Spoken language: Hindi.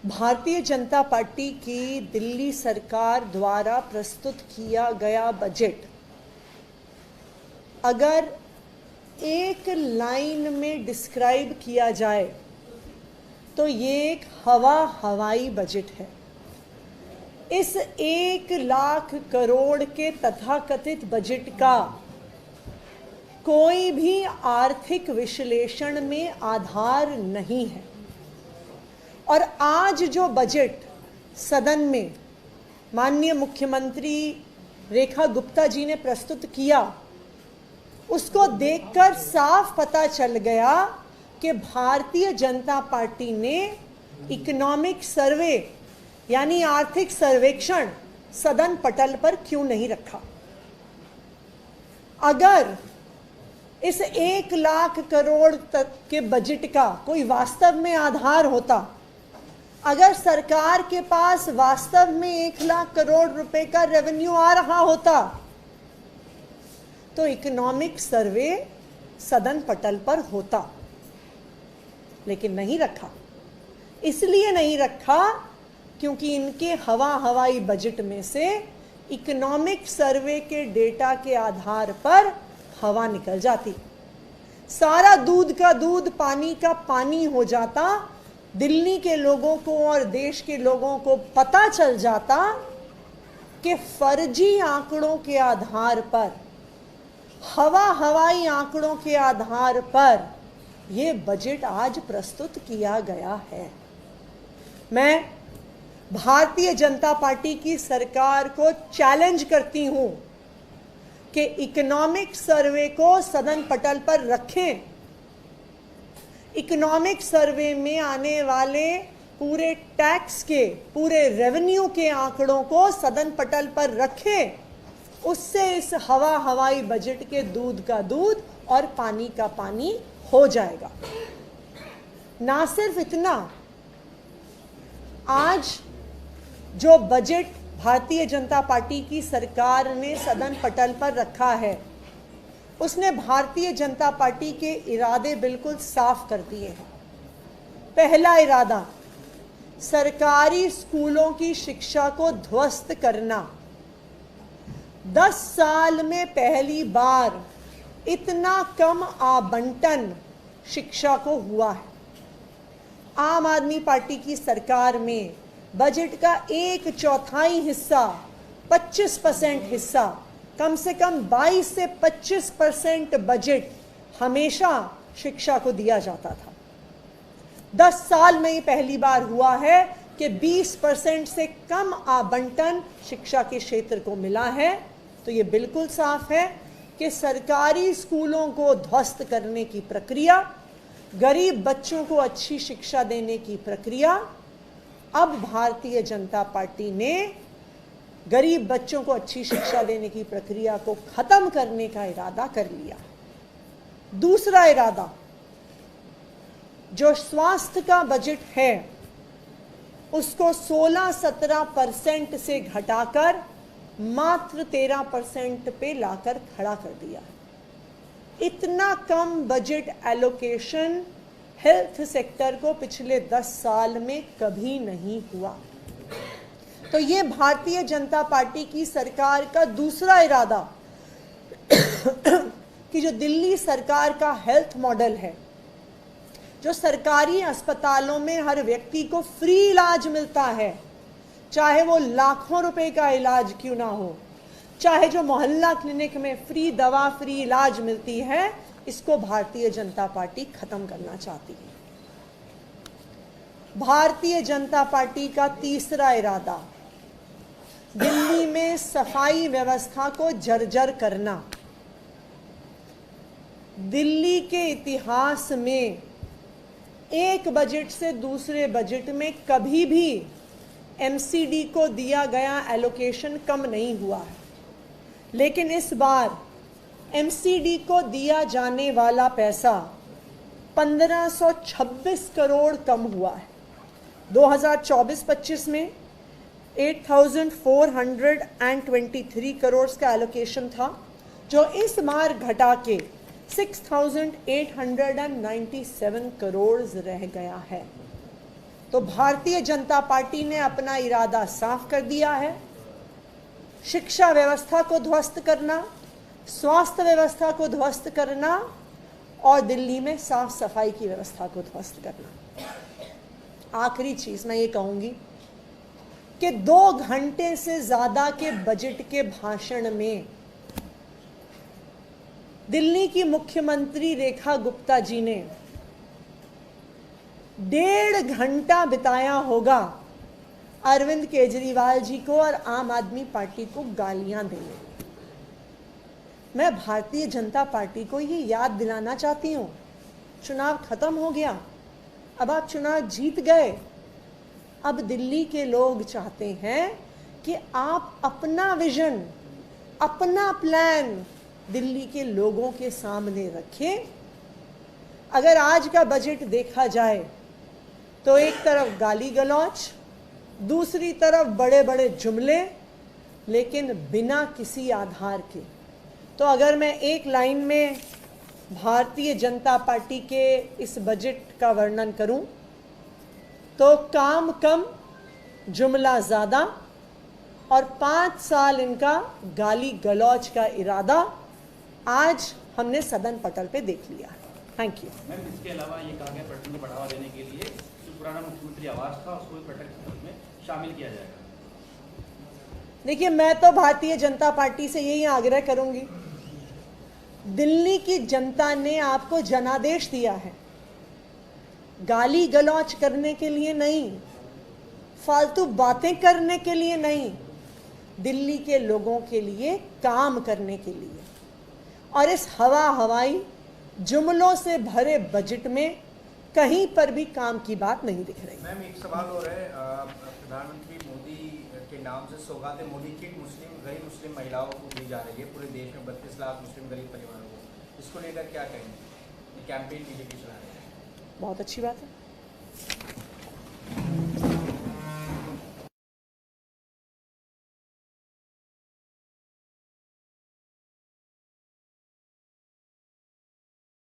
भारतीय जनता पार्टी की दिल्ली सरकार द्वारा प्रस्तुत किया गया बजट अगर एक लाइन में डिस्क्राइब किया जाए तो ये एक हवाई बजट है। इस 1,00,000 करोड़ के तथाकथित बजट का कोई भी आर्थिक विश्लेषण में आधार नहीं है और आज जो बजट सदन में माननीय मुख्यमंत्री रेखा गुप्ता जी ने प्रस्तुत किया उसको देखकर साफ पता चल गया कि भारतीय जनता पार्टी ने इकोनॉमिक सर्वे यानी आर्थिक सर्वेक्षण सदन पटल पर क्यों नहीं रखा। अगर इस 1,00,000 करोड़ तक के बजट का कोई वास्तव में आधार होता, अगर सरकार के पास वास्तव में 1,00,000 करोड़ रुपए का रेवेन्यू आ रहा होता तो इकोनॉमिक सर्वे सदन पटल पर होता, लेकिन नहीं रखा। इसलिए नहीं रखा क्योंकि इनके हवाई बजट में से इकोनॉमिक सर्वे के डेटा के आधार पर हवा निकल जाती, सारा दूध का दूध पानी का पानी हो जाता। दिल्ली के लोगों को और देश के लोगों को पता चल जाता कि फर्जी आंकड़ों के आधार पर, हवाई आंकड़ों के आधार पर यह बजट आज प्रस्तुत किया गया है। मैं भारतीय जनता पार्टी की सरकार को चैलेंज करती हूं कि इकोनॉमिक सर्वे को सदन पटल पर रखें। इकोनॉमिक सर्वे में आने वाले पूरे टैक्स के, पूरे रेवेन्यू के आंकड़ों को सदन पटल पर रखें। उससे इस हवाई बजट के दूध का दूध और पानी का पानी हो जाएगा। ना सिर्फ इतना, आज जो बजट भारतीय जनता पार्टी की सरकार ने सदन पटल पर रखा है उसने भारतीय जनता पार्टी के इरादे बिल्कुल साफ कर दिए हैं। पहला इरादा, सरकारी स्कूलों की शिक्षा को ध्वस्त करना। 10 साल में पहली बार इतना कम आवंटन शिक्षा को हुआ है। आम आदमी पार्टी की सरकार में बजट का 1/4 हिस्सा, 25% हिस्सा, कम से कम 22 से 25% बजट हमेशा शिक्षा को दिया जाता था। 10 साल में ये पहली बार हुआ है कि 20% से कम आवंटन शिक्षा के क्षेत्र को मिला है। तो ये बिल्कुल साफ है कि सरकारी स्कूलों को ध्वस्त करने की प्रक्रिया, गरीब बच्चों को अच्छी शिक्षा देने की प्रक्रिया, अब भारतीय जनता पार्टी ने गरीब बच्चों को अच्छी शिक्षा देने की प्रक्रिया को खत्म करने का इरादा कर लिया। दूसरा इरादा, जो स्वास्थ्य का बजट है उसको 16-17% से घटाकर मात्र 13% पे लाकर खड़ा कर दिया। इतना कम बजट एलोकेशन हेल्थ सेक्टर को पिछले 10 साल में कभी नहीं हुआ। तो ये भारतीय जनता पार्टी की सरकार का दूसरा इरादा कि जो दिल्ली सरकार का हेल्थ मॉडल है, जो सरकारी अस्पतालों में हर व्यक्ति को फ्री इलाज मिलता है, चाहे वो लाखों रुपए का इलाज क्यों ना हो, चाहे जो मोहल्ला क्लिनिक में फ्री दवा, फ्री इलाज मिलती है, इसको भारतीय जनता पार्टी खत्म करना चाहती है। भारतीय जनता पार्टी का तीसरा इरादा, दिल्ली में सफाई व्यवस्था को जर्जर करना। दिल्ली के इतिहास में एक बजट से दूसरे बजट में कभी भी एमसीडी को दिया गया एलोकेशन कम नहीं हुआ है, लेकिन इस बार एमसीडी को दिया जाने वाला पैसा 1526 करोड़ कम हुआ है। 2024-25 में 8,423 करोड़ का एलोकेशन था, जो इस बार घटा के 6,897 करोड़ रह गया है। तो भारतीय जनता पार्टी ने अपना इरादा साफ कर दिया है। शिक्षा व्यवस्था को ध्वस्त करना, स्वास्थ्य व्यवस्था को ध्वस्त करना और दिल्ली में साफ सफाई की व्यवस्था को ध्वस्त करना। आखिरी चीज मैं ये कहूंगी कि 2 घंटे से ज्यादा के बजट के भाषण में दिल्ली की मुख्यमंत्री रेखा गुप्ता जी ने 1.5 घंटा बिताया होगा अरविंद केजरीवाल जी को और आम आदमी पार्टी को गालियां देने। मैं भारतीय जनता पार्टी को ये याद दिलाना चाहती हूं, चुनाव खत्म हो गया, अब आप चुनाव जीत गए। अब दिल्ली के लोग चाहते हैं कि आप अपना विजन, अपना प्लान दिल्ली के लोगों के सामने रखें। अगर आज का बजट देखा जाए तो एक तरफ गाली गलौच, दूसरी तरफ बड़े बड़े जुमले, लेकिन बिना किसी आधार के। तो अगर मैं एक लाइन में भारतीय जनता पार्टी के इस बजट का वर्णन करूं तो काम कम, जुमला ज़्यादा और 5 साल इनका गाली गलौच का इरादा आज हमने सदन पटल पे देख लिया है। Thank you. मैम, इसके अलावा ये कहा गया पर्यटन को बढ़ावा देने के लिए जो पुराना मुख्यमंत्री आवास था उसको पर्यटन में शामिल किया जाएगा। देखिए, मैं तो भारतीय जनता पार्टी से यही आग्रह करूंगी, दिल्ली की जनता ने आपको जनादेश दिया है, गाली गलौच करने के लिए नहीं, फालतू बातें करने के लिए नहीं, दिल्ली के लोगों के लिए काम करने के लिए। और इस हवाई जुमलों से भरे बजट में कहीं पर भी काम की बात नहीं दिख रही। मैम, एक सवाल हो रहा है, प्रधानमंत्री मोदी के नाम से सौगात मोदी किट गरीब मुस्लिम महिलाओं को दी जा रही है पूरे देश में 32 लाख मुस्लिम गरीब परिवारों को, इसको लेकर क्या कहेंगे? कैंपेन बीजेपी चला रही है। बहुत अच्छी बात है।